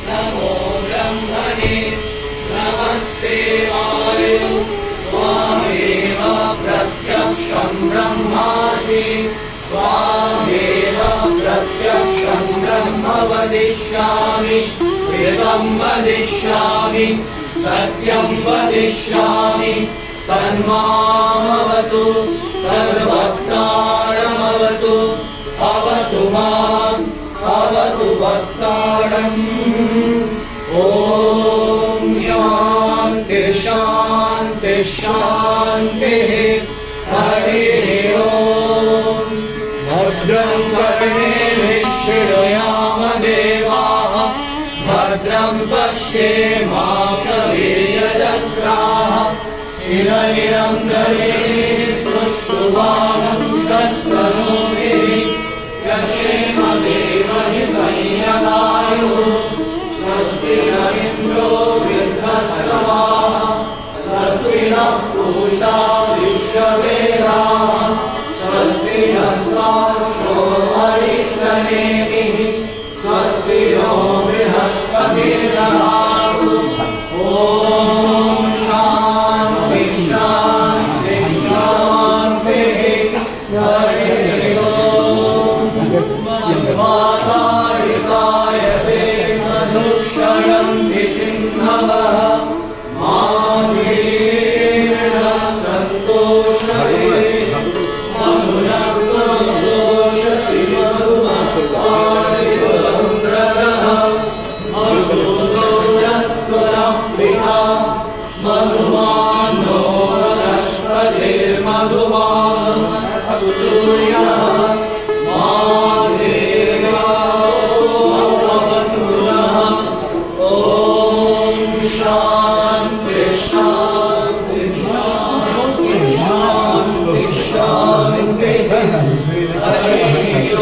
नमो ब्रह्मणे नमस्ते वायु त्वमेव प्रत्यक्षं ब्रह्मासि त्वमेव प्रत्यक्षं ब्रह्म वदिष्यामि वेदं वदिष्यामि सत्यं वदिष्यामि तन्मामवतु तद्वक्तारमवतु अवतु माम् अवतु वक्तारम् ॐ शान्ति शान्ति शान्तिः हरिः ॐ भद्रं कर्णेभिः शृणुयाम देवाः भद्रं पश्येमाक्षवीर्यजत्राः स्थिरैरङ्गैः सुष्ठुवागस्तनूभिः यशेम देवहितैयदायुः स्वस्ति न इन्द्रो वृद्धस्तवाः स्वस्ति नः पूषा विश्ववेदाः स्वस्ति नस्तार्क्ष्यो अरिष्टनेमिः स्वस्ति नो बृहस्पतिर्दधातु ॐ शान्ति शान्ति शान्तिः हरिः मध्वाधारिताय ते मधुक्षरन्ति सिंहवः माधीर्णः सन्तोषये मधुरक्तदोषसि मधुमत्तारिपुरन्द्रः मधुदोरस्तुनः प्रिया मधुमानो वनस्पतिर्मधुमानः सूर्यः शान्ति शान्ति शान्ति शान्ति शान्ति हरिः ॐ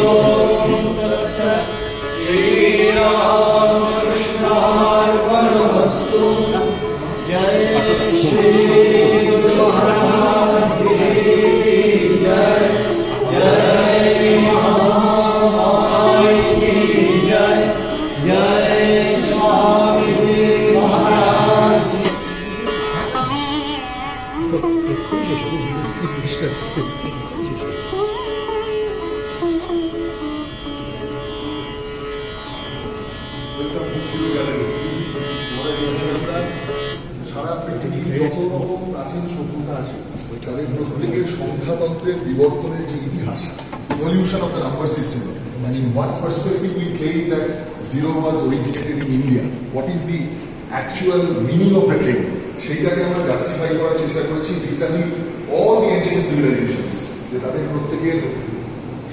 श्रीरामकृष्णार्पणमस्तु जय श्री गुरु महाराज की जय जय महामाई की जय जय स्वामी महाराज। সারা পৃথিবীর যত রকম প্রাচীন সভ্যতা আছে তাদের প্রত্যেকের সংখ্যাতন্ত্রের বিবর্তনের যে ইতিহাস, evolution of the number system. And in one perspective we claim that zero was originated in India. What is the actual meaning of the claim? সেইটাকে আমরা জাস্টিফাই করার চেষ্টা করেছি vis-a-vis all the ancient civilizations, যে তাদের প্রত্যেকের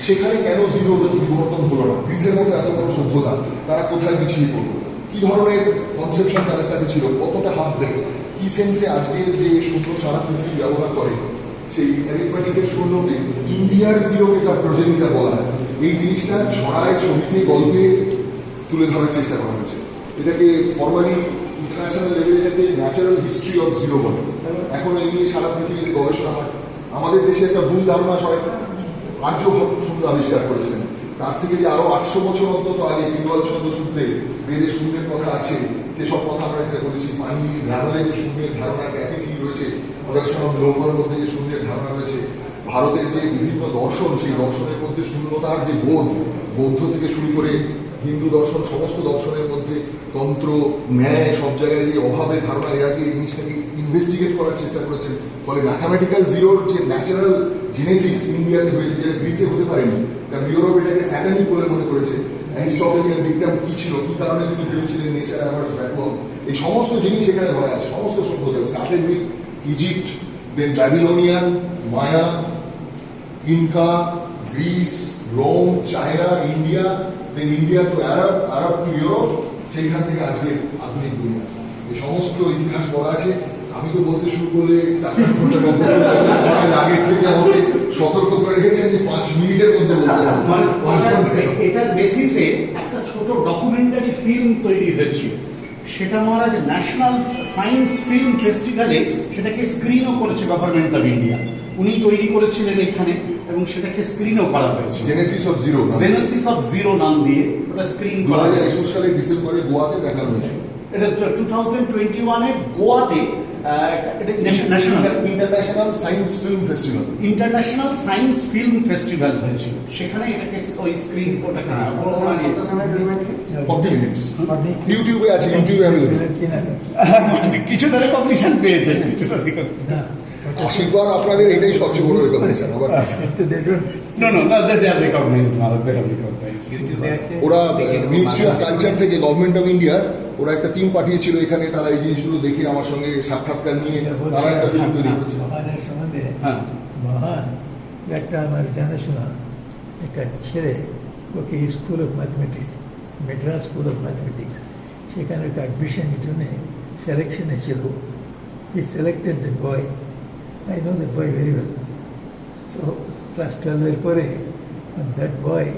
সেখানে কেন জিরো বিবর্তন হলো না, গ্রিসের মতো এত বড় সভ্যতা তারা কোথায় পিছিয়ে পড়লো, কি ধরনের কনসেপশন তাদের কাছে ছিল, কতটা হাফ ব্রেক, কি সেন্সে আজকের যে শূন্য সারা পৃথিবী ব্যবহার করে সেই অ্যারিথমেটিকের শূন্যকে ইন্ডিয়ার জিরোকে তার প্রজেনিটা বলা হয়। এই জিনিসটা ছড়ায় ছবিতে গল্পে তুলে ধরার চেষ্টা করা হয়েছে। এটাকে ফরমালি ইন্টারন্যাশনাল লেভেলে ন্যাচারাল হিস্ট্রি অফ জিরো বলে। এখন এই নিয়ে সারা পৃথিবীতে গবেষণা হয়। আমাদের দেশে একটা ভুল ধারণা আর্যভট্ট শূন্য আবিষ্কার করেছিলেন, তার থেকে যে আরো 800 বছর অন্তত আগে পিঙ্গল ছন্দ সূত্রে বেদে শূন্যের কথা আছে, সেসব কথা আমরা এখানে বলেছি। পানি গ্রামারে যে শূন্যের ধারণা ক্যাসিটি রয়েছে, প্রদর্শন লৌহর মধ্যে যে শূন্যের ধারণা রয়েছে, ভারতের যে বিভিন্ন দর্শন, সেই দর্শনের মধ্যে শূন্যতার যে বোধ, বৌদ্ধ থেকে শুরু করে হিন্দু দর্শন, সমস্ত দর্শনের মধ্যে তন্ত্র, ন্যায়, সব জায়গায় যে অভাবের ধারণা আছে, এই জিনিসটাকে ইনভেস্টিগেট করার চেষ্টা করেছেন। ফলে ম্যাথামেটিক্যাল জিরোর যে ন্যাচারাল জেনেসিস ইন্ডিয়াতে হয়েছে, যেটা গ্রিসে হতে পারেনি, কারণ ইউরোপ এটাকে স্যাটানিক বলে মনে করেছে। অ্যারিস্টটলিয়ান বিজ্ঞান কি ছিল, কি কারণে তিনি ভেবেছিলেন নেচার অ্যাভার্স ভ্যাকুয়াম, এই সমস্ত জিনিস এখানে ধরা আছে। সমস্ত সভ্যতা started with Egypt, then Babylonian, Maya, Inca, Greece, Rome, China, India, then India to Arab, Arab to Europe, সেইখান থেকে আজকে আধুনিক দুনিয়া। এই সমস্ত ইতিহাস বলা আছে। আমি তো বলতে শুরু করলে 4-5 ঘন্টা গল্প আগে থেকে আমাকে সতর্ক করে রেখেছেন যে 5 মিনিটের মধ্যে বলতে হবে। মানে 5 ঘন্টা। এটার বেসিসে একটা ছোট ডকুমেন্টারি ফিল্ম তৈরি হয়েছিল, সেটা মহারাজ ন্যাশনাল সায়েন্স ফিল্ম ফেস্টিভ্যালে সেটাকে স্ক্রিনও করেছে গভর্নমেন্ট অফ ইন্ডিয়া। উনি তৈরি করেছিলেন এখানে এবং সেটাকে স্ক্রিনও করা হয়েছে। Genesis of zero. Genesis of zero নাম দিয়ে ওটা স্ক্রিন করা হয়েছে। 2021 সালের ডিসেম্বরে গোয়াতে দেখানো হয়েছিল। এটা 2021-এ গোয়াতে এটা national international science film festival. International science film festival হয়েছিল, সেখানে এটাকে ওই স্ক্রিন ওটাকে 40 মিনিটস ইউটিউবে আছে, ইউটিউবে অ্যাভেলেবল। কিছুটা রেকগনিশন পেয়েছে। আশীর্বাদ আপনাদের, এটাই সবচেয়ে বড় রেকগনিশন। আবার No, they have recognized, Maharaj, they have recognized. ওরা মিনিস্ট্রি অফ কালচার থেকে গভর্নমেন্ট অফ ইন্ডিয়া ওরা একটা টিম পাঠিয়েছিল এখানে, তারা এই জিনিসগুলো দেখে আমার সঙ্গে সাক্ষাৎকার নিয়ে তারা একটা ফিল্ম তৈরি করেছে। মহানের সম্বন্ধে হ্যাঁ। মহান একটা আমার জানাশোনা একটা ছেলে, ওকে school of mathematics, Madras school of mathematics, সেখানে একটা অ্যাডমিশনের জন্য সিলেকশনে ছিল। He selected the boy, I know the boy very well. So class 12-এর পরে that boy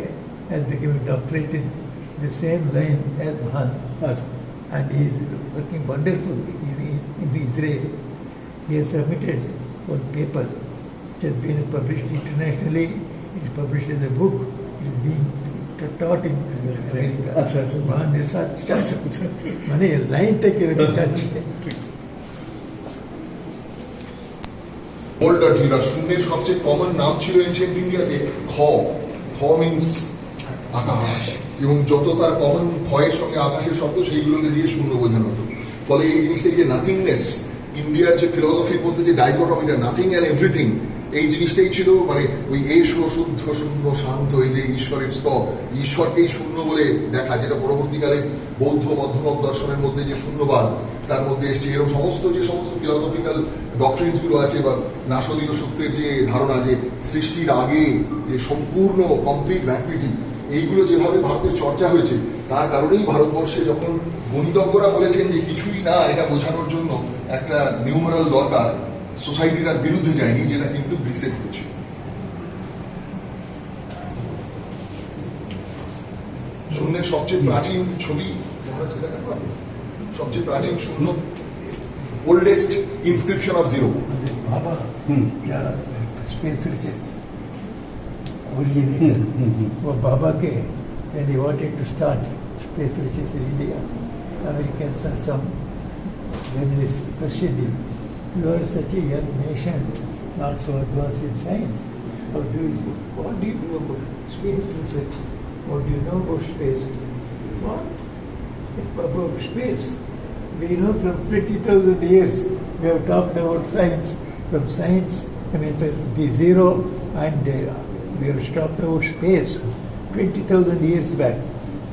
has become a doctorate in the same line as Mahan, and he is working wonderful in Israel. He has submitted one paper which has been published internationally. It is published as a book. It is being taught in America. Mahan research মানে লাইনটাকে touch. Older জিরা শূন্যের সবচেয়ে common নাম ছিল ancient ইন্ডিয়াতে খ। খ means আকাশ, এবং যত তার কমন ক্ষয়ের সঙ্গে আকাশের শব্দ সেইগুলোকে দিয়ে শূন্য বোঝানো হতো। ফলে এই জিনিসটা, যে নাথিংনেস, ইন্ডিয়ার যে ফিলোসফির মধ্যে যে ডাইকোটমিটা নাথিং অ্যান্ড এভরিথিং, এই জিনিসটাই ছিল মানে ওই এসো শুদ্ধ শূন্য শান্ত, এই যে ঈশ্বরের স্তর, ঈশ্বরকেই শূন্য বলে দেখা, যেটা পরবর্তীকালে বৌদ্ধ মধ্যমক দর্শনের মধ্যে যে শূন্যবাদ তার মধ্যে এসছে। এরকম সমস্ত ফিলোসফিক্যাল ডক্ট্রিনস গুলো আছে, বা নাসদীয় সূত্রের যে ধারণা যে সৃষ্টির আগে যে সম্পূর্ণ কমপ্লিট ভ্যাকুইটি, এইগুলো যেভাবে ভারতের চর্চা হয়েছে, তার কারণেই ভারতবর্ষে যখন গণিতজ্ঞরা বলেছেন যে কিছুই না, এটা বোঝানোর জন্য একটা নিউমেরাল দরকার, সোসাইটি তার বিরুদ্ধে যায়নি, যেটা কিন্তু গ্রিসে ঘটেছে। শূন্যের সবচেয়ে প্রাচীন ছবি, সবচেয়ে প্রাচীন শূন্য, ওল্ডেস্ট ইনস্ক্রিপশন অফ জিরো। বাবা যারা স্পেস রিসার্চ originated. वो बाबा के when he wanted to start space research in India, Americans and some journalists questioned him. You are such a young nation, not so advanced in science. What do you know about space research? What do you know about space? What? About space? We know from 20,000 years we have talked about science. From science, I mean, the zero and we have talked about space 20,000 years back,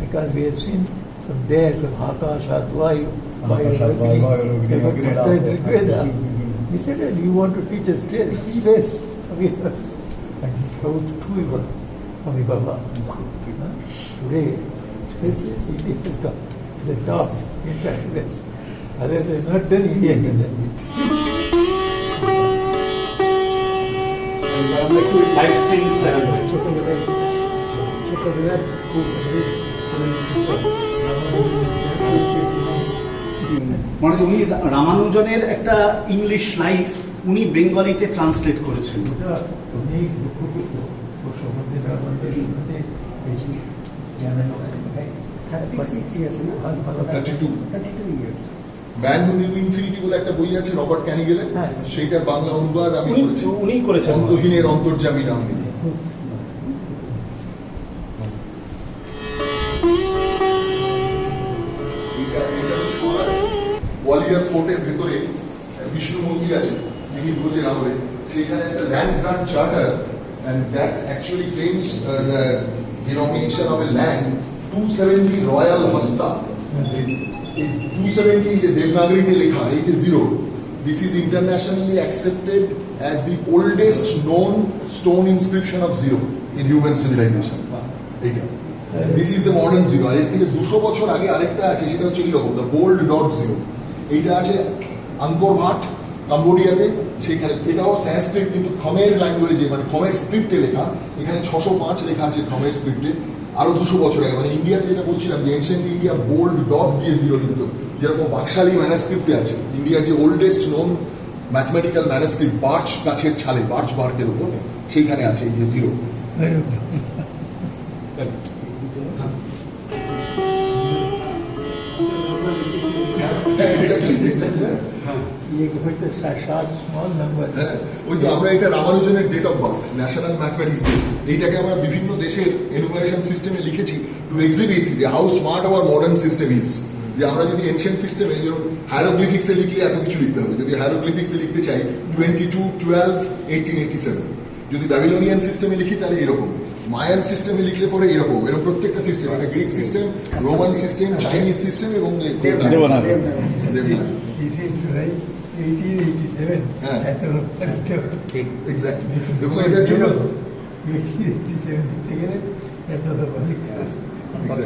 because we have seen from there, from Akashat, Vayu, Rigveda. He said, you want to teach us space? And he's how true he was, Swami Baba. Today, space is the top in success. Others have not done, India has done it. Life science মানে উনি রামানুজনের একটা English life উনি বেঙ্গলিতে translate করেছেন। অনেক দুঃখ করত ও সম্বন্ধে রামানুজের সম্বন্ধে বেশি জানা হয়। 32 years. Man who knew infinity বলে একটা বই আছে রবার্ট ক্যানিগেলের, সেইটার বাংলা অনুবাদ আমি করেছি, উনি করেছেন, অন্তহীনের অন্তর্যামী নাম দিয়ে। ওয়ালিয়ার ফোর্টের ভেতরে বিষ্ণু মন্দির আছে, মিহির ভোজের আমলে, সেইখানে একটা land grant charter, and that actually claims the denomination of a land 270 Royal Hasta. 270 যে দেবনাগরীতে লেখা, এই যে zero, this is internationally accepted as the oldest known stone inscription of zero in human civilization. এইটা this is the modern zero. আর এর থেকে 200 বছর আগে আরেকটা আছে, সেটা হচ্ছে এইরকম, the bold dot zero. এইটা আছে আঙ্কোর ভাট কম্বোডিয়াতে, সেখানে এটাও সংস্কৃত কিন্তু খমের ল্যাঙ্গুয়েজে, মানে খমের স্ক্রিপ্টে লেখা। এখানে 605 লেখা আছে খমের স্ক্রিপ্টে, আরো 200 বছর আগে। মানে ইন্ডিয়াতে যেটা বলছিলাম যে এনশিয়েন্ট ইন্ডিয়া বোল্ড ডট দিয়ে জিরো লিখত, যেরকম বাকশালী ম্যানাস্ক্রিপ্টে আছে। ইন্ডিয়ার যে oldest known mathematical manuscript birch গাছের ছালে, বার্চ বার্কের উপর, সেইখানে আছে এই যে জিরো। Small number. হ্যাঁ, ওই তো আমরা এটা রামানুজনের date of birth, national mathematics day, এইটাকে আমরা বিভিন্ন দেশের এনুমারেশন সিস্টেমে লিখেছি টু এক্সিবিট যে how smart our modern system is. যে আমরা যদি এনশিয়েন্ট সিস্টেমে, যেমন হায়ারোগ্লিফিক্সে লিখলে এত কিছু লিখতে হবে, যদি হায়ারোগ্লিফিক্সে লিখতে চাই 22/12/1887, যদি ব্যাবিলনিয়ান সিস্টেমে লিখি তাহলে এরকম, মায়ান সিস্টেমে লিখলে পরে এরকম প্রত্যেকটা সিস্টেম, একটা Greek system, Roman system, Chinese system এবং Devanagari. Devanagari. This is to write 1887 হ্যাঁ। এক্স্যাক্টলি। এবং Because এটার জন্য 1887 লিখতে গেলে এত লিখতে হবে। What a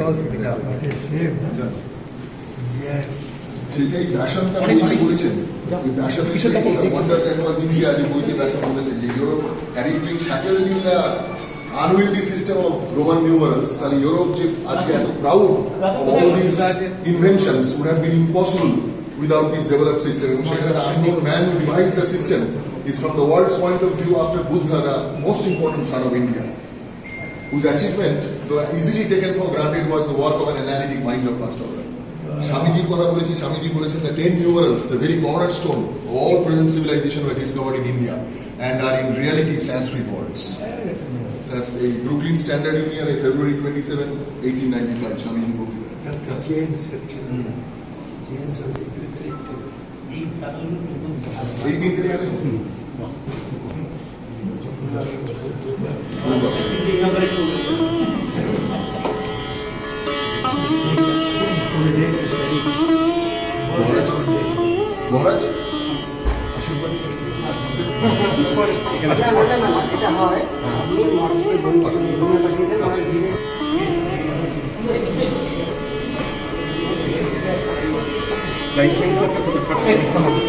shame, no? Yeah. সেটাই ব্যাসনটা অনেক বলেছেন, Basham wonder that was India, যে বইতে ব্যাসন বলেছেন যে Europe had it been shackled in the unwieldy system of Roman numerals, তাহলে ইউরোপ যে আজকে এত proud all this inventions would have been impossible without this developed system. And the unknown man who devised the system is, from the world's point of view, after Buddha, the most important son of India, whose achievement, though easily taken for granted, was the work of an analytic mind of first order. স্বামীজির কথা বলেছি, স্বামীজি বলেছেন the 10 numerals, the very cornerstone of all present civilization, were discovered in India and are in reality Sanskrit words. এই Brooklyn standard ইউনিয়নে February 27, 1895 Swamiji বলছিলেন। এই তিনটে গেলেন মহারাজ এটা হয় আপনি মহারাজকে বই পাঠিয়ে দেন, মহারাজ দিয়ে লাইসেন্স একটা করে ফাটিয়ে দিতে হবে।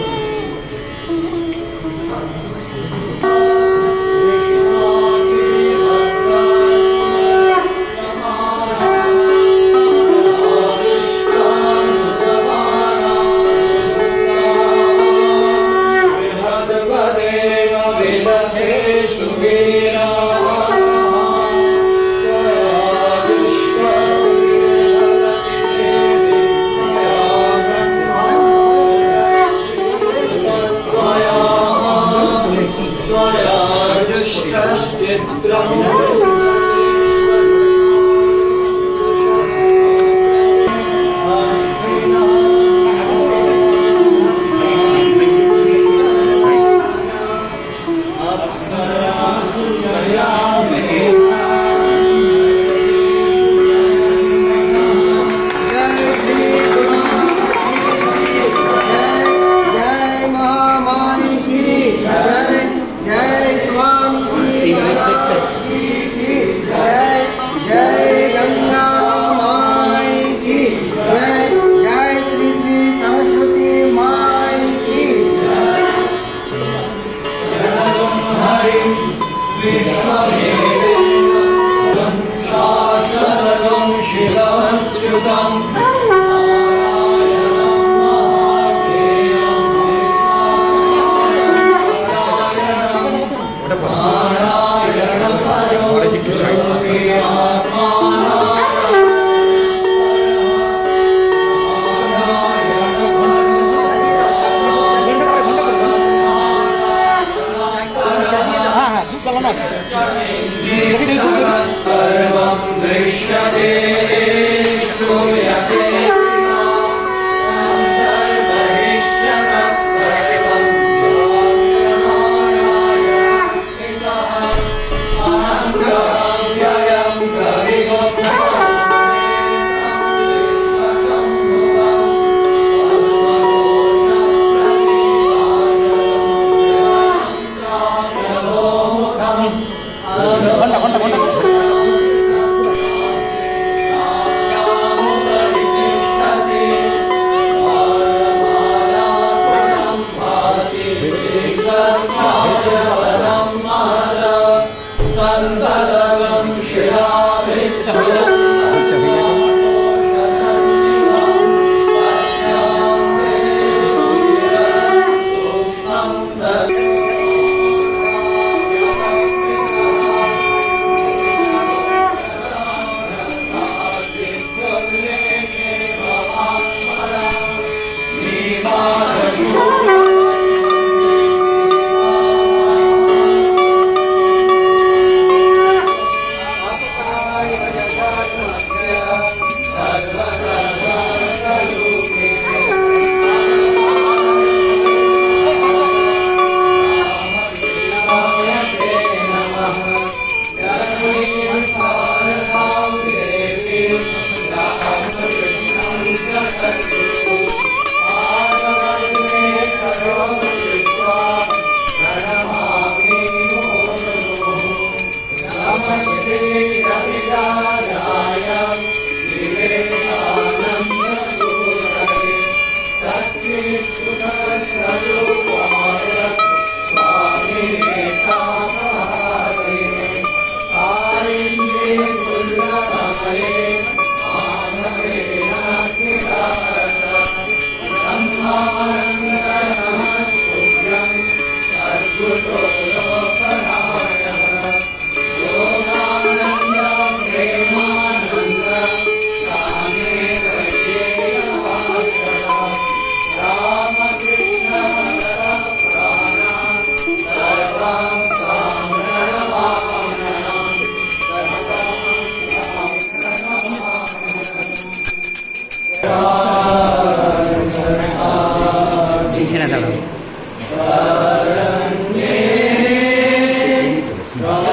এইখানে দাঁড়াবো।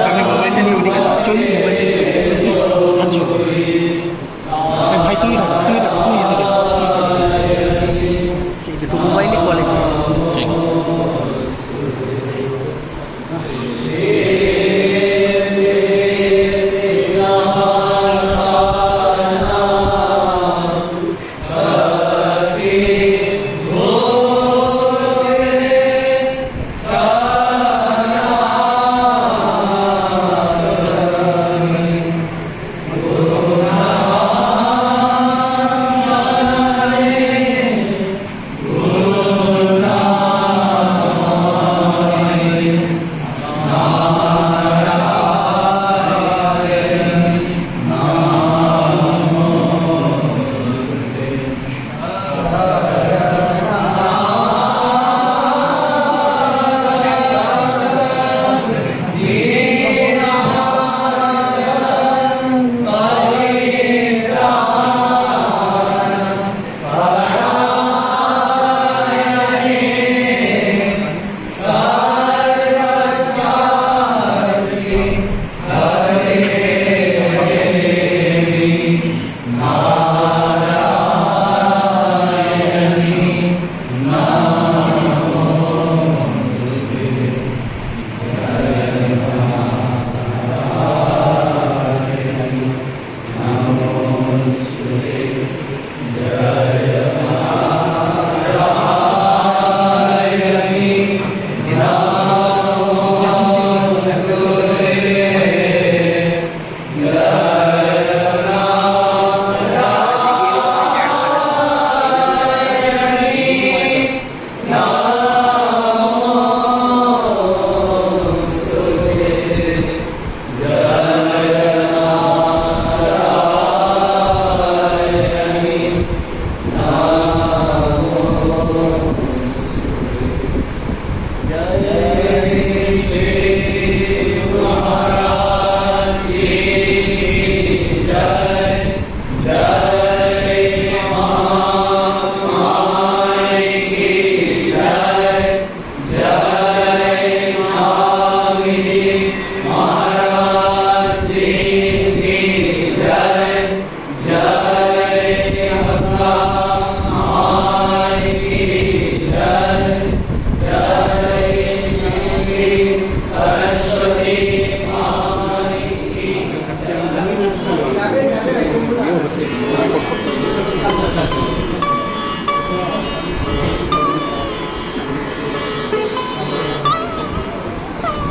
আপনি মোবাইলটা নিয়ে ওদিকে যান। চলুন, মোবাইলটা নিয়ে ওদিকে যান। আচ্ছা। ভাই তুমি থাকো, তুমি থাকো, তুমি এদিকে যাও। একটু মোবাইলে কলে ঠিক আছে।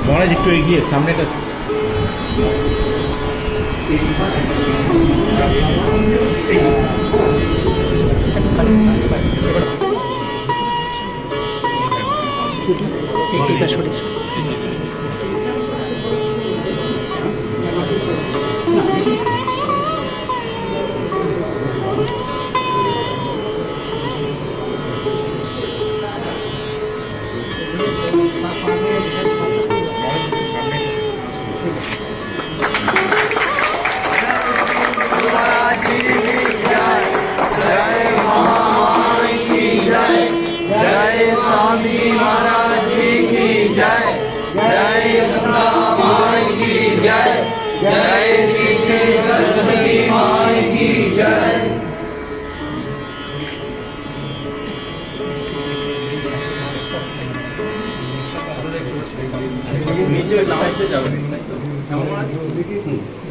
মহারাজ একটু এগিয়ে সামনেটা এটা সরে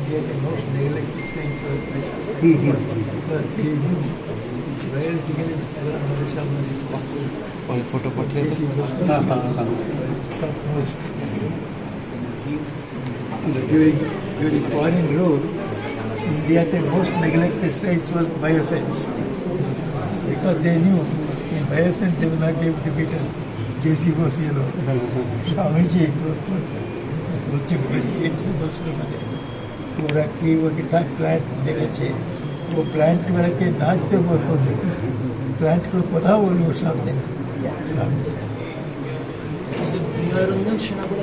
India, the most neglected saints were because they knew where physically someone is photo পাঠিয়ে topmost. During foreign rule, India, the most neglected saints was Biosense. Because they knew in Biosense they would not be able to beat J.C. Bose, Swamiji বলছে G C. বসুর মধ্যে ওরা কি ওটা plant দেখেছে ও প্ল্যান্টগুলোকে নাচতে করবে প্ল্যান্টগুলো কোথাও বলবো সামনে নিরঞ্জন সেনাগুলো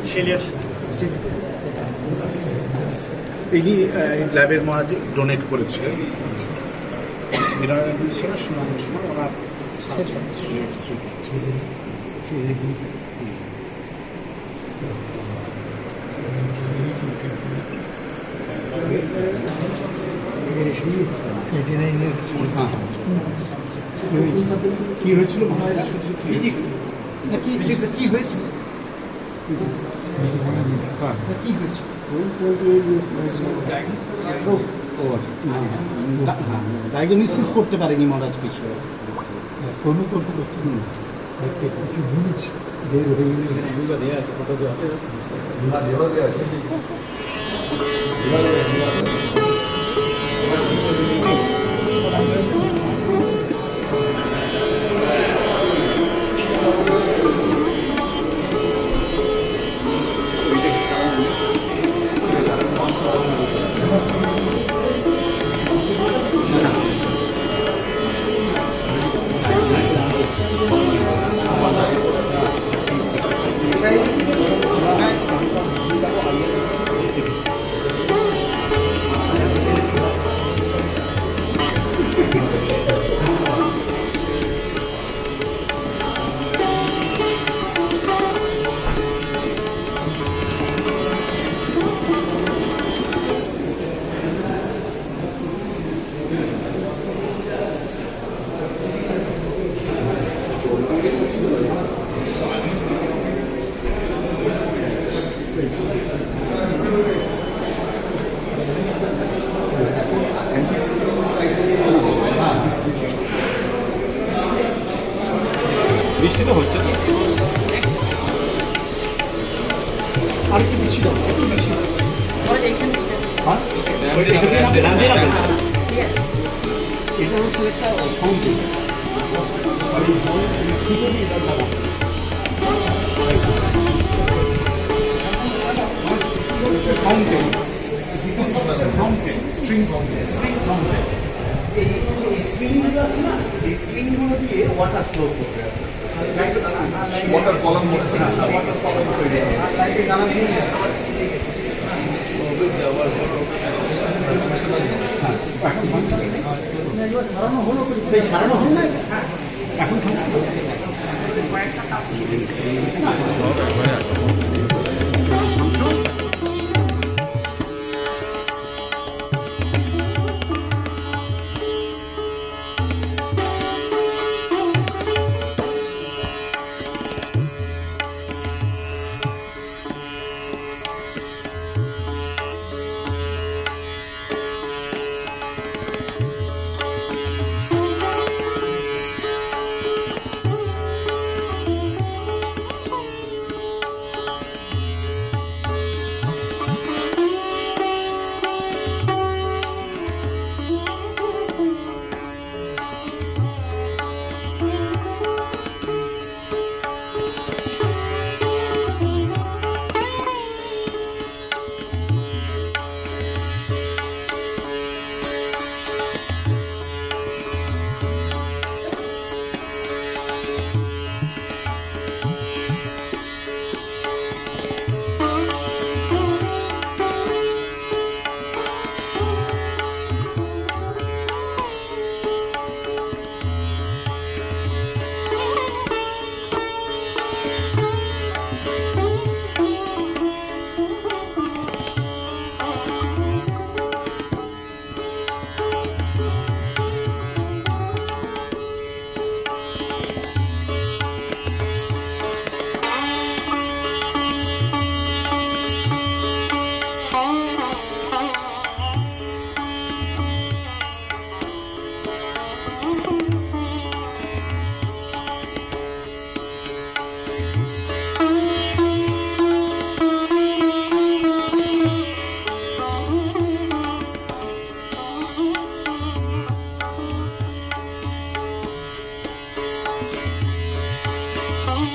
ছেলের ইনি ল্যাবের মহারাজ ডোনেট করেছিলেন নিরঞ্জন সেনা সুনামের সময় ওনার কি হয়েছিল মহারাজ কি হয়েছিল ডায়াগনোসিস করতে পারেনি মহারাজ কিছু কোনো করতে করতে কিছু মিনিট বের হয়ে গেলে দেওয়া আছে কত দেওয়া আছে বৃষ্টি তো হচ্ছে না আর একটু বেশি দাও একটু বেশি হ্যাঁ এটা হচ্ছে একটা fountain fountain fountain string fountain এই স্প্রিংগুলো আছে না এই স্প্রিংগুলো দিয়ে ওয়াটার ফ্লো করবে ওয়াটার কলাম মনে হয় ওয়াটার কলাম তৈরি সারানো হলো সারানো হল না এখন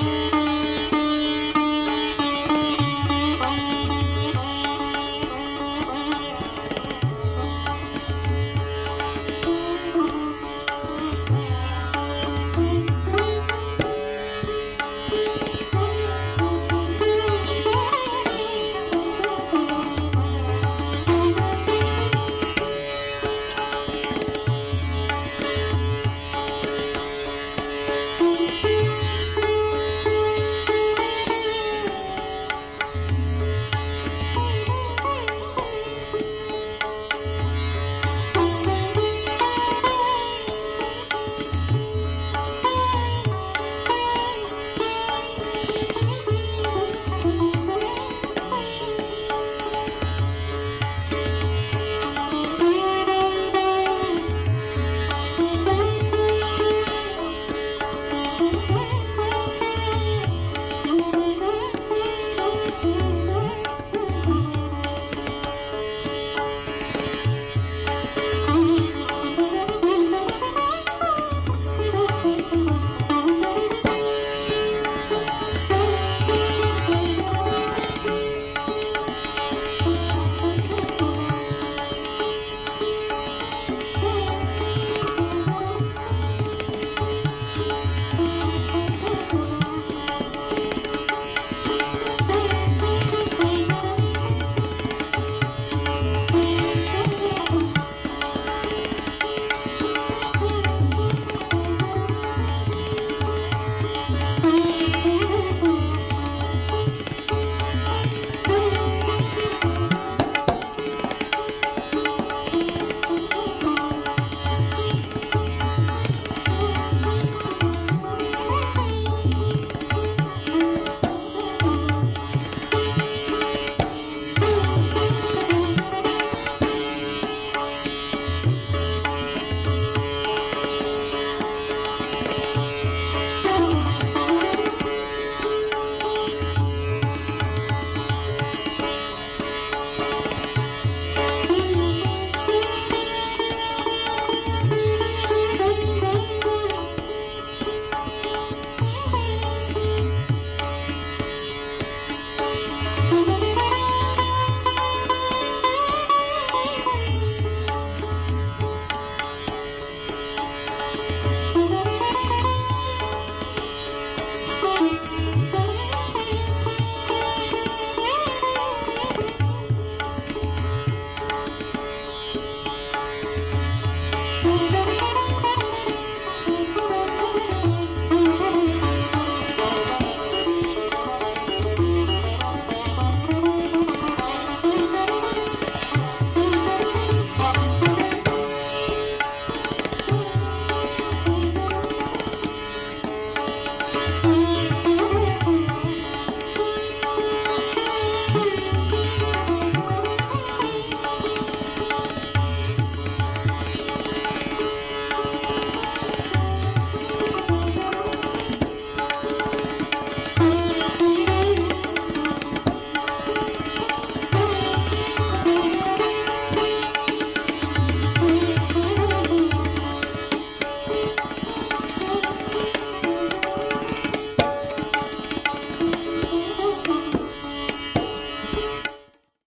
Thank